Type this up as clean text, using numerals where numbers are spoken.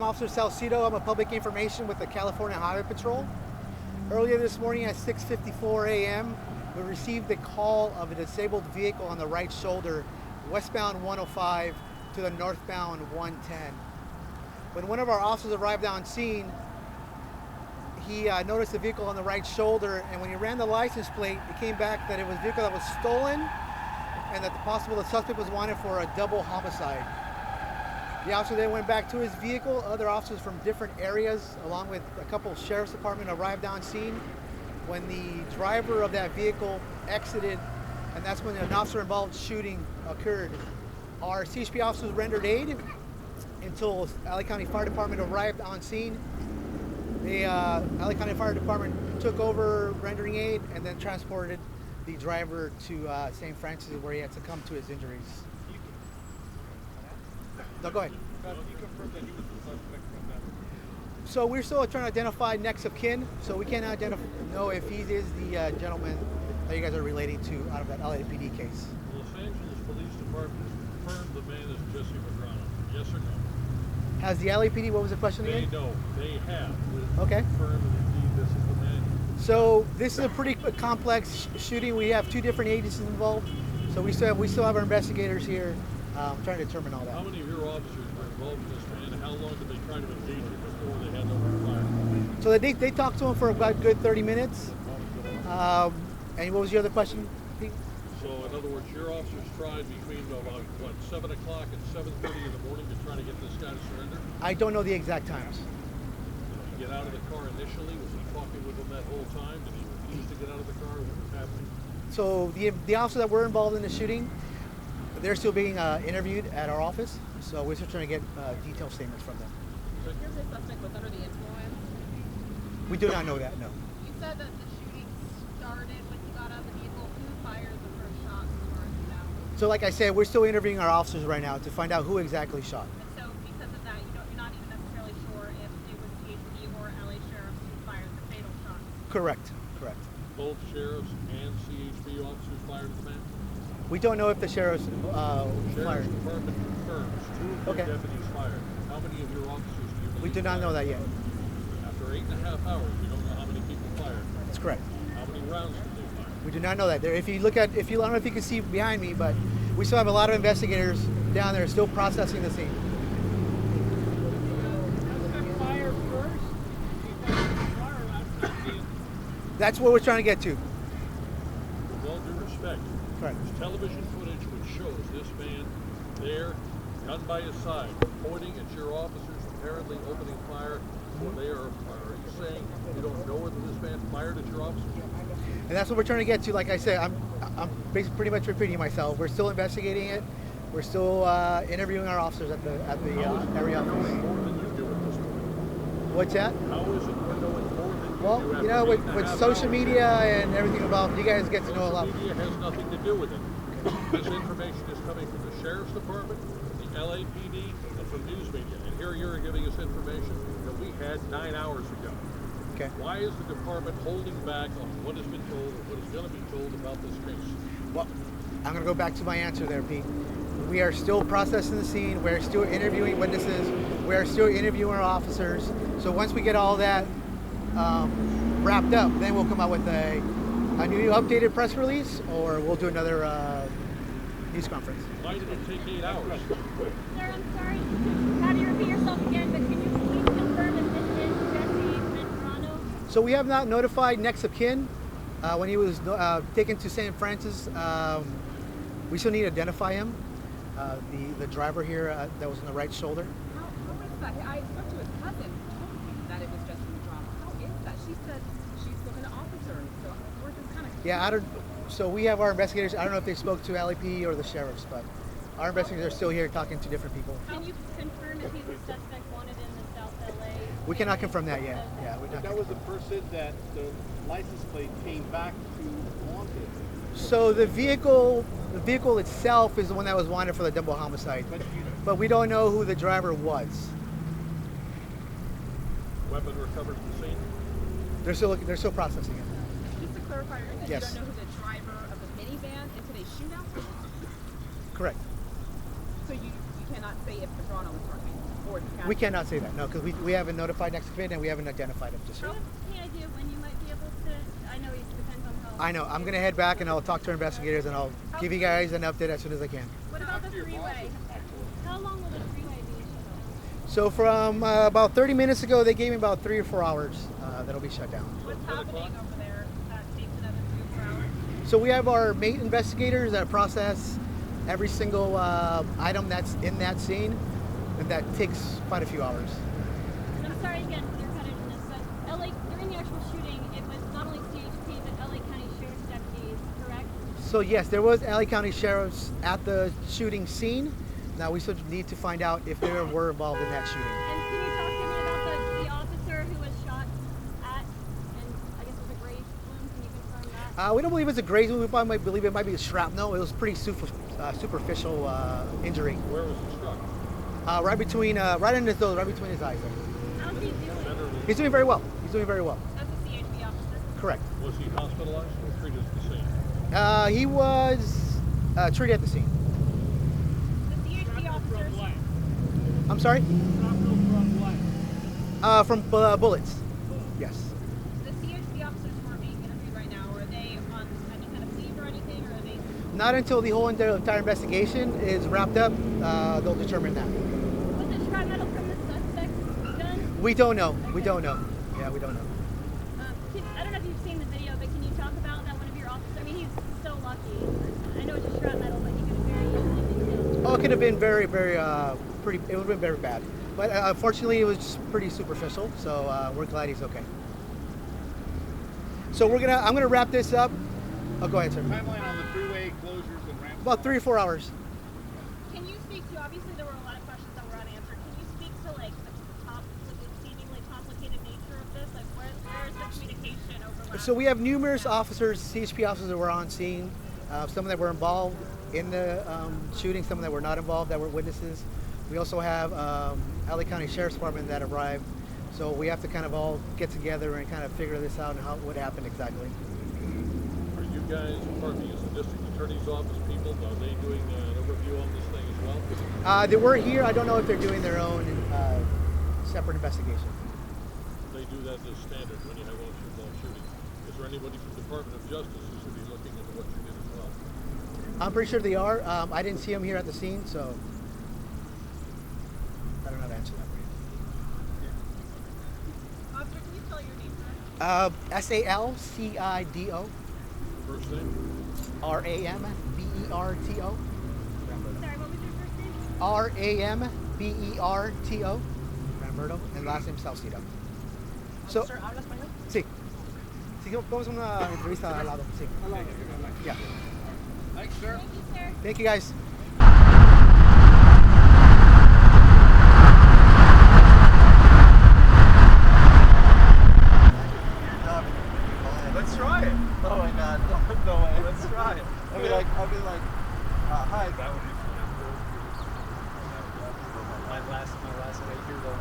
I'm Officer Salcido. I'm a public information with the California Highway Patrol. Earlier this morning at 6:54 a.m., we received a call of a disabled vehicle on the right shoulder, westbound 105 to the northbound 110. When one of our officers arrived on scene, he noticed the vehicle on the right shoulder, and when he ran the license plate, it came back that it was a vehicle that was stolen and that the suspect was wanted for a double homicide. The officer then went back to his vehicle. Other officers from different areas, along with a couple of sheriff's department, arrived on scene. When the driver of that vehicle exited, and that's when an officer-involved shooting occurred. Our CHP officers rendered aid until LA County Fire Department arrived on scene. The LA County Fire Department took over rendering aid and then transported the driver to St. Francis, where he had succumbed to his injuries. No, go ahead. So we're still trying to identify next of kin, so we can't know if he is the gentleman that you guys are relating to out of that LAPD case. Los Angeles Police Department has confirmed the man is Jesse Madrano. Yes or no? Has the LAPD, what was the question again? They know. They have. Okay. Confirmed that indeed this is the man. So this is a pretty complex shooting. We have two different agencies involved. So we still have our investigators here trying to determine all that. How many of your officers were involved in this man, and how long did they try to engage him before they had no fire? So they talked to him for about a good 30 minutes. And what was your other question, Pete? So in other words, your officers tried between about, 7 o'clock and 7:30 in the morning to try to get this guy to surrender? I don't know the exact times. Did he get out of the car initially? Was he talking with them that whole time? Did he refuse to get out of the car? What was happening? So the officers that were involved in the shooting, they're still being interviewed at our office. So we're still trying to get detailed statements from them. So here's the suspect was under the influence. We do not know that, no. You said that the shooting started when he got out of the vehicle. Who fired the first shot as far as you know? So like I said, we're still interviewing our officers right now to find out who exactly shot. And so because of that, you're not even necessarily sure if it was CHP or LA sheriffs who fired the fatal shot. Correct. Both sheriffs and CHP officers fired at the man? We don't know if the sheriff's Sheriff's fired. Department confirms 2 of their Okay. deputies fired. How many of your officers do you believe We do not know that yet. After 8.5 hours, you don't know how many people fired. That's correct. How many rounds did they fire? We do not know that. I don't know if you can see behind me, but we still have a lot of investigators down there still processing the scene. Fire first? That's what we're trying to get to. With all due respect, Correct. there's television footage which shows this man there, gun by his side, pointing at your officers, apparently opening fire before they are fired. Are you saying you don't know whether this man fired at your officers? And that's what we're trying to get to. Like I said, I'm basically pretty much repeating myself. We're still investigating it. We're still interviewing our officers at the area office. More than you do at this point. What's that? How is it we're knowing more than you Well, do? you know, with social media and everything involved, you guys get to know a lot. Social media has nothing to do with it. This information is coming from the Sheriff's Department, the LAPD, and from news media. And here you're giving us information that we had 9 hours ago. Okay. Why is the department holding back on what has been told or what is going to be told about this case? Well, I'm going to go back to my answer there, Pete. We are still processing the scene. We're still interviewing witnesses. We are still interviewing our officers. So once we get all that wrapped up, then we'll come out with a new updated press release, or we'll do another news conference. Why did it take 8 hours? Sir, I'm sorry. How do you repeat yourself again? But can you please confirm if this is Jesse Madrano? So we have not notified next of kin. When he was taken to St. Francis, we still need to identify him. The driver here that was on the right shoulder. How is that? I spoke to his cousin who told me that it was Jesse Madrano. How is that? She said she spoke to an officer. So we're just kind of... Yeah, so we have our investigators. I don't know if they spoke to LAP or the sheriffs, but our investigators are still here talking to different people. Can you confirm if he's a suspect wanted in the South LA? We cannot confirm that yet. Yeah, we That was the person that the license plate came back to wanted. So the vehicle itself is the one that was wanted for the double homicide, but we don't know who the driver was. Weapon recovered from the scene? They're still processing it. Just to clarify, Yes. you don't know who the driver of the minivan in today's shootout was? Correct. So you cannot say if Madrano was driving? or the We cannot say that, no, because we haven't notified next of kin and we haven't identified him just Do you yet. have any idea when you might be able to? I know it depends on how. I know. I'm gonna head back and I'll talk to our investigators and I'll give you guys an update as soon as I can. What about the freeway? How long will the freeway be shut off? So from about 30 minutes ago, they gave me about 3 or 4 hours that'll be shut down. What's happening over there that takes another 3 or 4 hours? So we have our mate investigators that process every single item that's in that scene, and that takes quite a few hours. And I'm sorry again for your cutting in this, but LA during the actual shooting, it was not only CHP but LA County Sheriff's deputies, correct? So yes, there was LA County sheriffs at the shooting scene. Now we still need to find out if they were involved in that shooting. And can you talk to me about the officer who was shot at, and I guess it was a graze wound? Can you confirm that? We don't believe it's a graze wound. We might believe it might be a shrapnel. It was pretty superficial injury. Where was he struck? Right between, right in his nose, right between his eyes. How's he doing? He's doing very well. He's doing very well. That's a CHP officer. Correct. Was he hospitalized or treated at the scene? He was treated at the scene. The CHP officers. I'm sorry? From bullets. Yes. The CHP officers who are being interviewed right now, are they on any kind of leave or anything, or are they? Not until the whole entire investigation is wrapped up, they'll determine that. Was it shrapnel from the suspect's gun? We don't know. We don't know. Yeah, we don't know. I don't know if you've seen the video, but can you talk about that one of your officers? I mean, he's so lucky. I know it's just shrapnel, but he could have very easily been killed. Oh, it could have been very, pretty. It would have been very bad. But unfortunately, it was just pretty superficial. So we're glad he's okay. So I'm gonna wrap this up. Oh, go ahead, sir. Timeline on the freeway closures and ramps. About 3 or 4 hours. Can you speak to? Obviously, there were a lot of questions that were unanswered. Can you speak to like the seemingly complicated nature of this? Like, where is the communication overlap? So we have numerous officers, CHP officers that were on scene. Some that were involved in the shooting, some that were not involved, that were witnesses. We also have LA County Sheriff's Department that arrived. So we have to kind of all get together and kind of figure this out and what happened exactly. Are you guys, pardon me, is the district attorney's office people, are they doing an overview on this thing as well? They were here. I don't know if they're doing their own separate investigation. They do that as standard when you have a football shooting. Is there anybody from the Department of Justice who should be looking into what you did as well? I'm pretty sure they are. I didn't see them here at the scene, so I don't know how to answer that for you. Officer, can you spell your name, sir? SALCIDO First name? RAMBERTO. Sorry, what was your first name? RAMBERTO. Ramberto. And last name Salcido. So, Sir, habla español? sí. Sí, vamos a una entrevista al lado. Sí. Yeah. Thanks, sir. Thank you, sir. Thank you, guys. Let's try it. Oh my god. No way. Let's try it. I'll be like, hi. That would be fun. My last 8 years old.